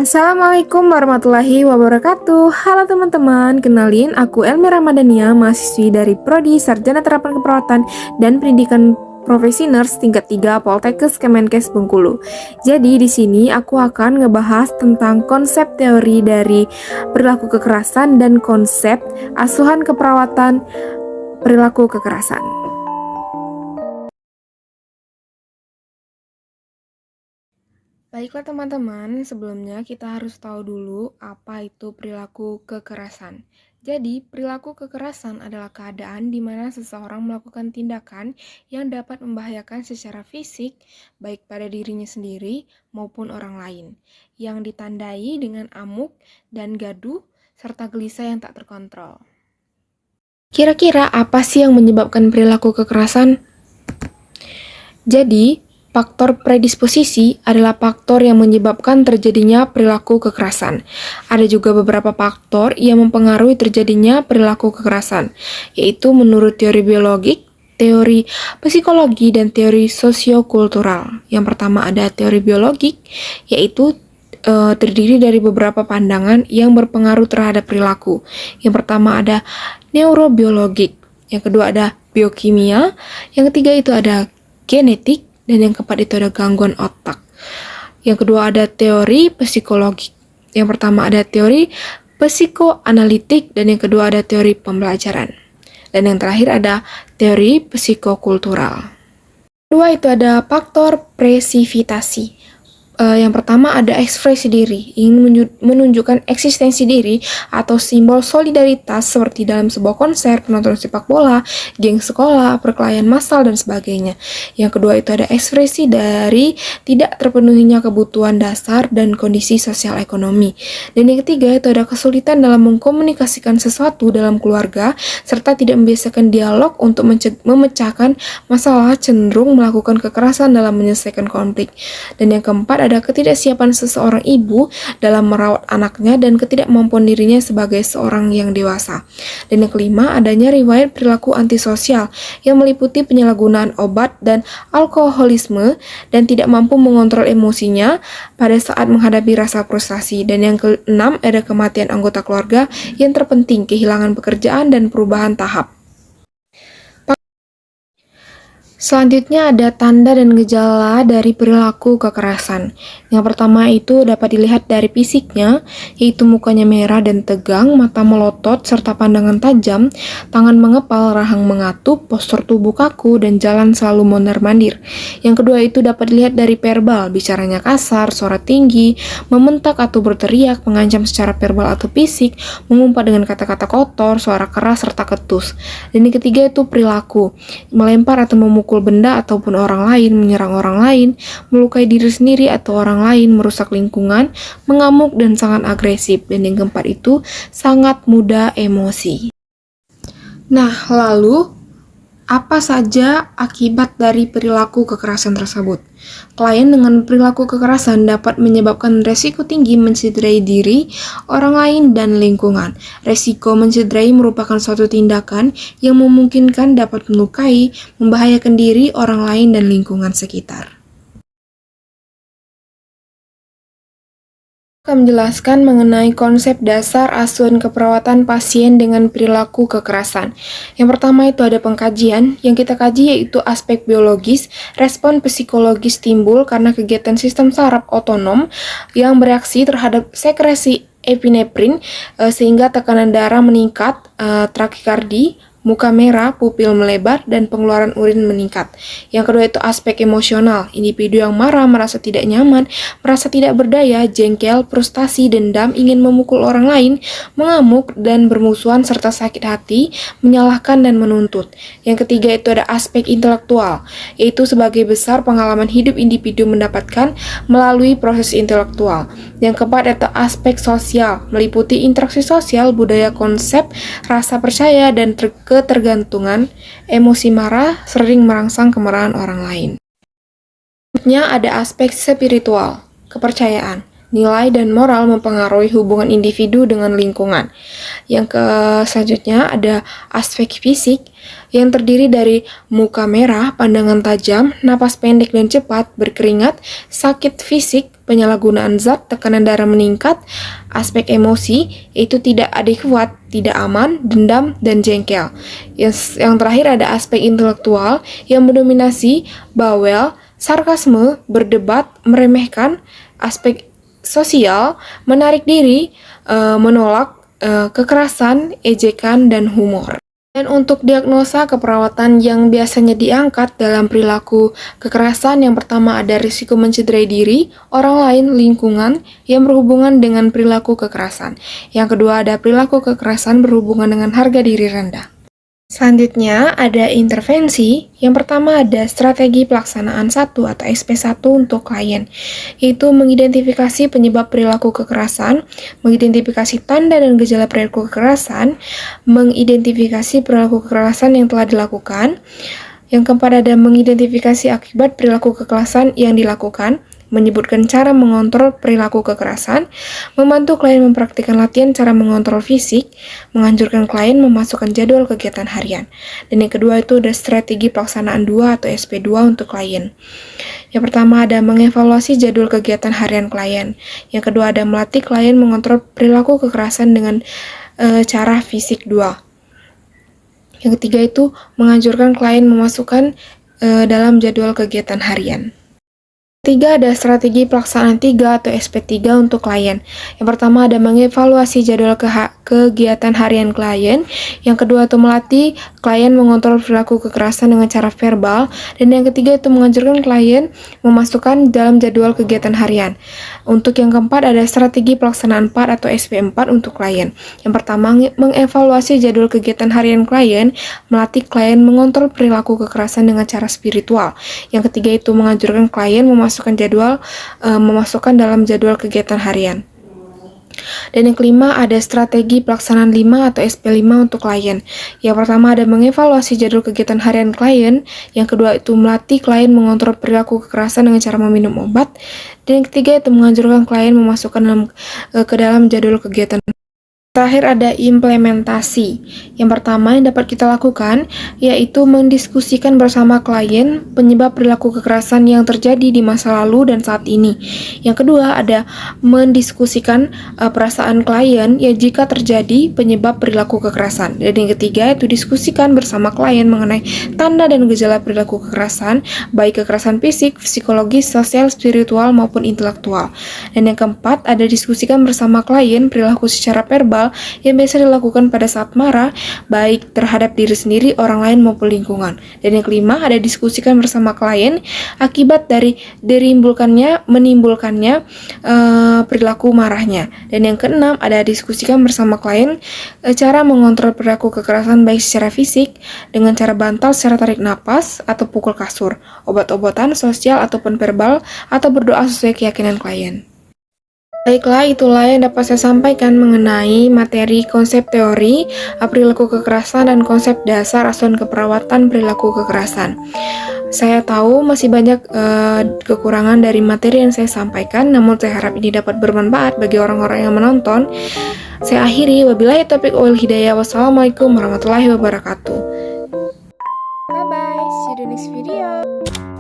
Assalamualaikum warahmatullahi wabarakatuh. Halo teman-teman, kenalin aku Elmi Ramadhania, mahasiswi dari Prodi Sarjana Terapan Keperawatan dan Pendidikan Profesi Nurse tingkat 3 Poltekkes Kemenkes Bengkulu. Jadi di sini aku akan ngebahas tentang konsep teori dari perilaku kekerasan dan konsep asuhan keperawatan perilaku kekerasan. Baiklah teman-teman, sebelumnya kita harus tahu dulu apa itu perilaku kekerasan. Jadi, perilaku kekerasan adalah keadaan di mana seseorang melakukan tindakan yang dapat membahayakan secara fisik, baik pada dirinya sendiri maupun orang lain, yang ditandai dengan amuk dan gaduh, serta gelisah yang tak terkontrol. Kira-kira apa sih yang menyebabkan perilaku kekerasan? Jadi, faktor predisposisi adalah faktor yang menyebabkan terjadinya perilaku kekerasan. Ada juga beberapa faktor yang mempengaruhi terjadinya perilaku kekerasan, yaitu menurut teori biologik, teori psikologi, dan teori sosiokultural. Yang pertama ada teori biologik, yaitu terdiri dari beberapa pandangan yang berpengaruh terhadap perilaku. Yang pertama ada neurobiologik, yang kedua ada biokimia, yang ketiga itu ada genetik, dan yang keempat itu ada gangguan otak. Yang kedua ada teori psikologi. Yang pertama ada teori psikoanalitik, dan yang kedua ada teori pembelajaran. Dan yang terakhir ada teori psikokultural. Kedua itu ada faktor presifitasi. Yang pertama ada ekspresi diri, ingin menunjukkan eksistensi diri atau simbol solidaritas seperti dalam sebuah konser, penonton sepak bola, geng sekolah, perkelahian massal, dan sebagainya. Yang kedua itu ada ekspresi dari tidak terpenuhinya kebutuhan dasar dan kondisi sosial ekonomi. Dan yang ketiga itu ada kesulitan dalam mengkomunikasikan sesuatu dalam keluarga, serta tidak membiasakan dialog untuk memecahkan masalah, cenderung melakukan kekerasan dalam menyelesaikan konflik. Dan yang keempat ada ketidaksiapan seseorang ibu dalam merawat anaknya dan ketidakmampuan dirinya sebagai seorang yang dewasa. Dan yang kelima, adanya riwayat perilaku antisosial yang meliputi penyalahgunaan obat dan alkoholisme dan tidak mampu mengontrol emosinya pada saat menghadapi rasa frustasi. Dan yang keenam, ada kematian anggota keluarga yang terpenting, kehilangan pekerjaan, dan perubahan tahap. Selanjutnya ada tanda dan gejala dari perilaku kekerasan. Yang pertama itu dapat dilihat dari fisiknya, yaitu mukanya merah dan tegang, mata melotot, serta pandangan tajam, tangan mengepal, rahang mengatup, postur tubuh kaku, dan jalan selalu mondar-mandir. Yang kedua itu dapat dilihat dari verbal, bicaranya kasar, suara tinggi, membentak atau berteriak, mengancam secara verbal atau fisik, mengumpat dengan kata-kata kotor, suara keras, serta ketus. Dan yang ketiga itu perilaku, melempar atau memukul benda ataupun orang lain, menyerang orang lain, melukai diri sendiri atau orang lain, merusak lingkungan, mengamuk, dan sangat agresif. Dan yang keempat itu sangat mudah emosi. Nah, lalu apa saja akibat dari perilaku kekerasan tersebut? Klien dengan perilaku kekerasan dapat menyebabkan resiko tinggi mencederai diri, orang lain, dan lingkungan. Resiko mencederai merupakan suatu tindakan yang memungkinkan dapat melukai, membahayakan diri, orang lain, dan lingkungan sekitar. Akan menjelaskan mengenai konsep dasar asuhan keperawatan pasien dengan perilaku kekerasan. Yang pertama itu ada pengkajian. Yang kita kaji yaitu aspek biologis, respon psikologis timbul karena kegiatan sistem saraf otonom yang bereaksi terhadap sekresi epinefrin sehingga tekanan darah meningkat, takikardi, muka merah, pupil melebar, dan pengeluaran urin meningkat. Yang kedua itu aspek emosional. Individu yang marah, merasa tidak nyaman, merasa tidak berdaya, jengkel, frustasi, dendam, ingin memukul orang lain, mengamuk, dan bermusuhan, serta sakit hati, menyalahkan, dan menuntut. Yang ketiga itu ada aspek intelektual, yaitu sebagai besar pengalaman hidup individu mendapatkan melalui proses intelektual. Yang keempat itu aspek sosial, meliputi interaksi sosial, budaya, konsep, rasa percaya, dan ketergantungan, emosi marah, sering merangsang kemarahan orang lain. Selanjutnya ada aspek spiritual, kepercayaan. nilai dan moral mempengaruhi hubungan individu dengan lingkungan. Selanjutnya ada aspek fisik yang terdiri dari muka merah, pandangan tajam, napas pendek dan cepat, berkeringat, sakit fisik, penyalahgunaan zat, tekanan darah meningkat. Aspek emosi yaitu tidak adekuat, tidak aman, dendam, dan jengkel. Yang terakhir ada aspek intelektual yang mendominasi bawel, sarkasme, berdebat, meremehkan. Aspek sosial, menarik diri, menolak, kekerasan, ejekan, dan humor. Dan untuk diagnosa keperawatan yang biasanya diangkat dalam perilaku kekerasan, yang pertama ada risiko mencederai diri, orang lain, lingkungan yang berhubungan dengan perilaku kekerasan. Yang kedua ada perilaku kekerasan berhubungan dengan harga diri rendah. Selanjutnya ada intervensi. Yang pertama ada strategi pelaksanaan 1 atau SP1 untuk klien, yaitu mengidentifikasi penyebab perilaku kekerasan, mengidentifikasi tanda dan gejala perilaku kekerasan, mengidentifikasi perilaku kekerasan yang telah dilakukan. Yang keempat ada mengidentifikasi akibat perilaku kekerasan yang dilakukan, menyebutkan cara mengontrol perilaku kekerasan, membantu klien mempraktikkan latihan cara mengontrol fisik, menganjurkan klien memasukkan jadwal kegiatan harian. Dan yang kedua itu ada strategi pelaksanaan 2 atau SP2 untuk klien. Yang pertama ada mengevaluasi jadwal kegiatan harian klien. Yang kedua ada melatih klien mengontrol perilaku kekerasan dengan cara fisik 2. Yang ketiga itu menganjurkan klien memasukkan dalam jadwal kegiatan harian. Ketiga ada strategi pelaksanaan 3 atau SP3 untuk klien. Yang pertama ada mengevaluasi jadwal kegiatan harian klien. Yang kedua itu melatih klien mengontrol perilaku kekerasan dengan cara verbal. Dan yang ketiga itu menganjurkan klien memasukkan dalam jadwal kegiatan harian. Untuk yang keempat ada strategi pelaksanaan 4 atau SP4 untuk klien. Yang pertama mengevaluasi jadwal kegiatan harian klien, melatih klien mengontrol perilaku kekerasan dengan cara spiritual. Yang ketiga itu menganjurkan klien memasukkan dalam jadwal kegiatan harian. Dan yang kelima ada strategi pelaksanaan 5 atau SP5 untuk klien. Yang pertama ada mengevaluasi jadwal kegiatan harian klien. Yang kedua itu melatih klien mengontrol perilaku kekerasan dengan cara meminum obat. Dan yang ketiga itu menganjurkan klien memasukkan ke dalam jadwal kegiatan. Terakhir ada implementasi. Yang pertama yang dapat kita lakukan yaitu mendiskusikan bersama klien penyebab perilaku kekerasan yang terjadi di masa lalu dan saat ini. Yang kedua ada mendiskusikan perasaan klien ya jika terjadi penyebab perilaku kekerasan. Dan yang ketiga itu diskusikan bersama klien mengenai tanda dan gejala perilaku kekerasan, baik kekerasan fisik, psikologis, sosial, spiritual maupun intelektual. Dan yang keempat ada diskusikan bersama klien perilaku secara verbal yang biasa dilakukan pada saat marah, baik terhadap diri sendiri, orang lain maupun lingkungan. Dan yang kelima ada diskusikan bersama klien akibat dari menimbulkannya perilaku marahnya. Dan yang keenam ada diskusikan bersama klien cara mengontrol perilaku kekerasan baik secara fisik dengan cara bantal secara tarik napas atau pukul kasur, obat-obatan, sosial ataupun verbal, atau berdoa sesuai keyakinan klien. Baiklah, itulah yang dapat saya sampaikan mengenai materi konsep teori perilaku kekerasan dan konsep dasar asuhan keperawatan perilaku kekerasan. Saya tahu masih banyak kekurangan dari materi yang saya sampaikan, namun saya harap ini dapat bermanfaat bagi orang-orang yang menonton. Saya akhiri, wabillahi taufiq wal hidayah, wassalamualaikum warahmatullahi wabarakatuh. Bye-bye, see you in the next video.